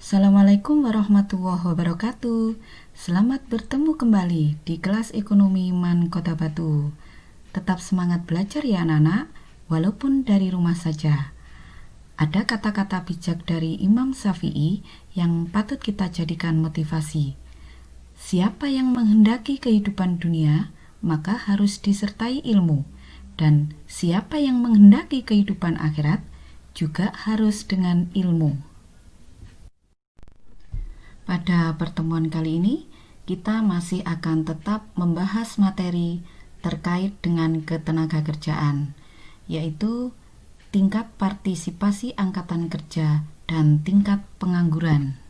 Assalamualaikum warahmatullahi wabarakatuh. Selamat bertemu kembali di kelas ekonomi MAN Kota Batu. Tetap semangat belajar ya anak-anak, walaupun dari rumah saja. Ada kata-kata bijak dari Imam Syafi'i yang patut kita jadikan motivasi. Siapa yang menghendaki kehidupan dunia, maka harus disertai ilmu. Dan siapa yang menghendaki kehidupan akhirat, juga harus dengan ilmu. Pada pertemuan kali ini, kita masih akan tetap membahas materi terkait dengan ketenagakerjaan, yaitu tingkat partisipasi angkatan kerja dan tingkat pengangguran.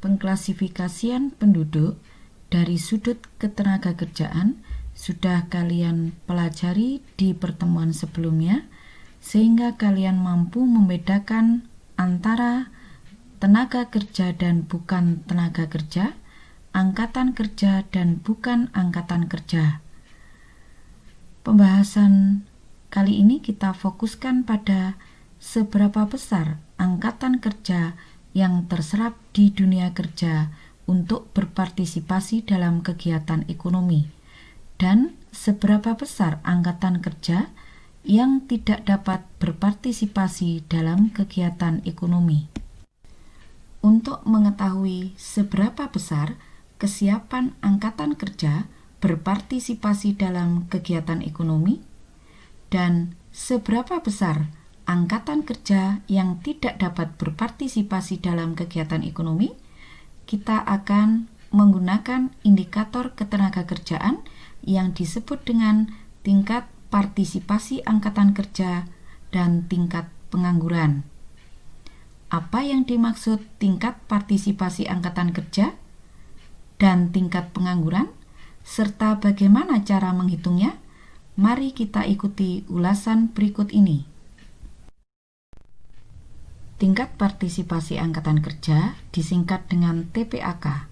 Pengklasifikasian penduduk dari sudut ketenagakerjaan sudah kalian pelajari di pertemuan sebelumnya, sehingga kalian mampu membedakan antara tenaga kerja dan bukan tenaga kerja, angkatan kerja dan bukan angkatan kerja. Pembahasan kali ini kita fokuskan pada seberapa besar angkatan kerja yang terserap di dunia kerja untuk berpartisipasi dalam kegiatan ekonomi, dan seberapa besar angkatan kerja yang tidak dapat berpartisipasi dalam kegiatan ekonomi. Untuk mengetahui seberapa besar kesiapan angkatan kerja berpartisipasi dalam kegiatan ekonomi dan seberapa besar angkatan kerja yang tidak dapat berpartisipasi dalam kegiatan ekonomi, kita akan menggunakan indikator ketenagakerjaan yang disebut dengan tingkat partisipasi angkatan kerja dan tingkat pengangguran. Apa yang dimaksud tingkat partisipasi angkatan kerja dan tingkat pengangguran, serta bagaimana cara menghitungnya? Mari kita ikuti ulasan berikut ini. Tingkat partisipasi angkatan kerja disingkat dengan TPAK.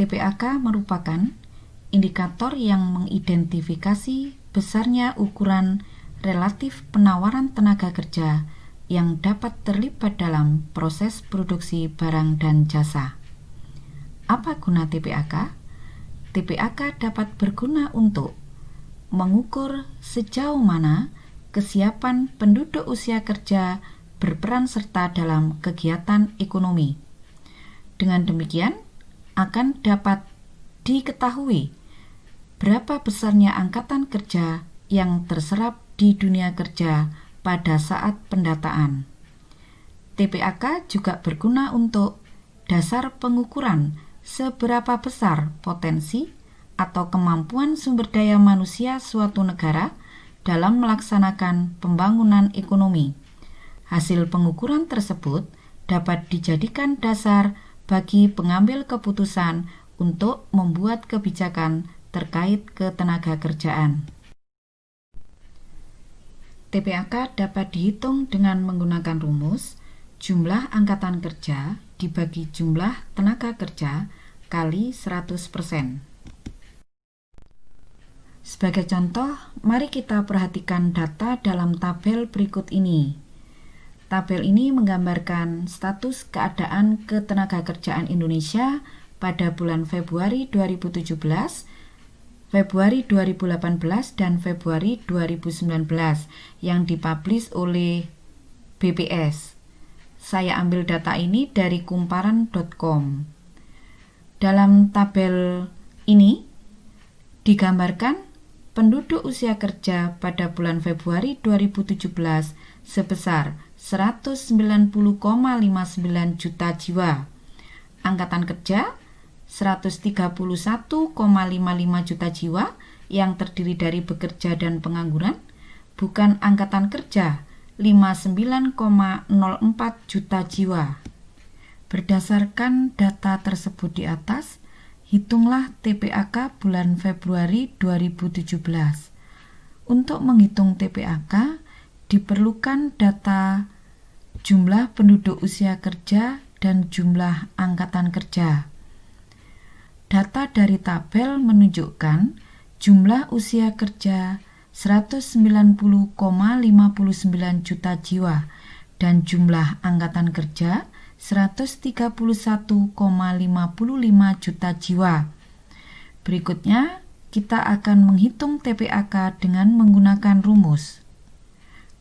TPAK merupakan indikator yang mengidentifikasi besarnya ukuran relatif penawaran tenaga kerja yang dapat terlibat dalam proses produksi barang dan jasa. Apa guna TPAK? TPAK dapat berguna untuk mengukur sejauh mana kesiapan penduduk usia kerja berperan serta dalam kegiatan ekonomi. Dengan demikian, akan dapat diketahui berapa besarnya angkatan kerja yang terserap di dunia kerja pada saat pendataan. TPAK juga berguna untuk dasar pengukuran seberapa besar potensi atau kemampuan sumber daya manusia suatu negara dalam melaksanakan pembangunan ekonomi. Hasil pengukuran tersebut dapat dijadikan dasar bagi pengambil keputusan untuk membuat kebijakan terkait ketenagakerjaan. TPAK dapat dihitung dengan menggunakan rumus jumlah angkatan kerja dibagi jumlah tenaga kerja kali 100%. Sebagai contoh, mari kita perhatikan data dalam tabel berikut ini. Tabel ini menggambarkan status keadaan ketenagakerjaan Indonesia pada bulan Februari 2017, Februari 2018 dan Februari 2019 yang dipublish oleh BPS. Saya ambil data ini dari kumparan.com. Dalam tabel ini digambarkan penduduk usia kerja pada bulan Februari 2017 sebesar 190,59 juta jiwa. Angkatan kerja 131,55 juta jiwa yang terdiri dari bekerja dan pengangguran, bukan angkatan kerja 59,04 juta jiwa. Berdasarkan data tersebut di atas, hitunglah TPAK bulan Februari 2017. Untuk menghitung TPAK, diperlukan data jumlah penduduk usia kerja dan jumlah angkatan kerja. Data dari tabel menunjukkan jumlah usia kerja 190,59 juta jiwa dan jumlah angkatan kerja 131,55 juta jiwa. Berikutnya, kita akan menghitung TPAK dengan menggunakan rumus.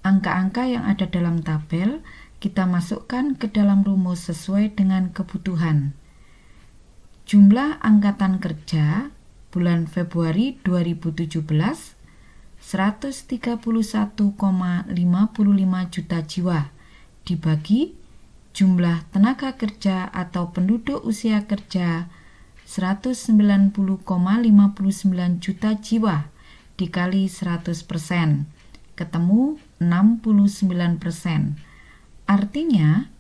Angka-angka yang ada dalam tabel kita masukkan ke dalam rumus sesuai dengan kebutuhan. Jumlah angkatan kerja bulan Februari 2017 131,55 juta jiwa dibagi jumlah tenaga kerja atau penduduk usia kerja 190,59 juta jiwa dikali 100%, ketemu 69%. Artinya,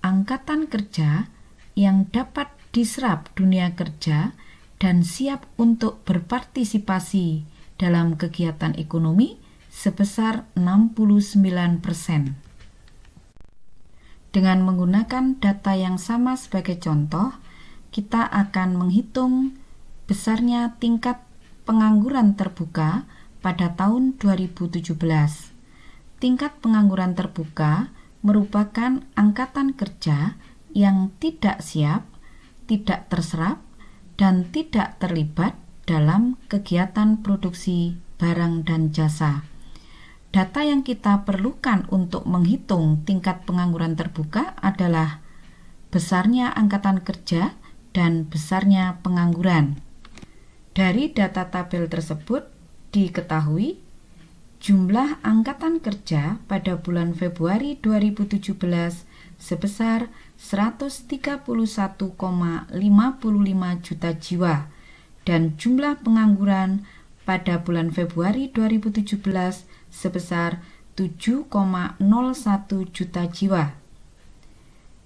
angkatan kerja yang dapat diserap dunia kerja dan siap untuk berpartisipasi dalam kegiatan ekonomi sebesar 69%. Dengan menggunakan data yang sama sebagai contoh, kita akan menghitung besarnya tingkat pengangguran terbuka pada tahun 2017. Tingkat pengangguran terbuka merupakan angkatan kerja yang tidak siap, tidak terserap, dan tidak terlibat dalam kegiatan produksi barang dan jasa. Data yang kita perlukan untuk menghitung tingkat pengangguran terbuka adalah besarnya angkatan kerja dan besarnya pengangguran. Dari data tabel tersebut diketahui jumlah angkatan kerja pada bulan Februari 2017 sebesar 131,55 juta jiwa dan jumlah pengangguran pada bulan Februari 2017 sebesar 7,01 juta jiwa.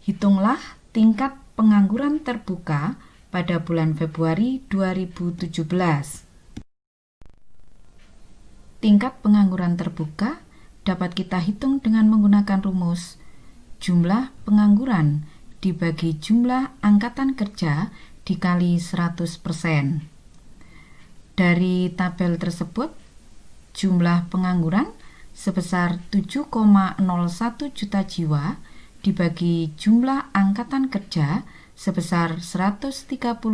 Hitunglah tingkat pengangguran terbuka pada bulan Februari 2017. Tingkat pengangguran terbuka dapat kita hitung dengan menggunakan rumus jumlah pengangguran dibagi jumlah angkatan kerja dikali 100%. Dari tabel tersebut, jumlah pengangguran sebesar 7,01 juta jiwa dibagi jumlah angkatan kerja sebesar 131,55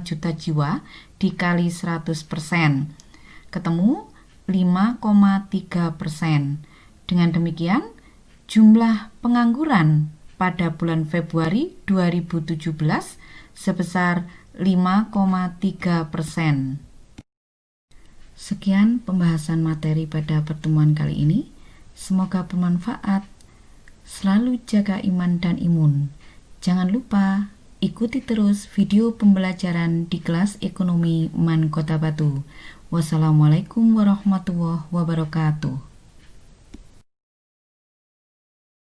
juta jiwa dikali 100%, ketemu 5,3%. Dengan demikian, jumlah pengangguran pada bulan Februari 2017 sebesar 5,3%. Sekian pembahasan materi pada pertemuan kali ini. Semoga bermanfaat. Selalu jaga iman dan imun. Jangan lupa ikuti terus video pembelajaran di kelas ekonomi MAN Kota Batu. Wassalamualaikum warahmatullahi wabarakatuh.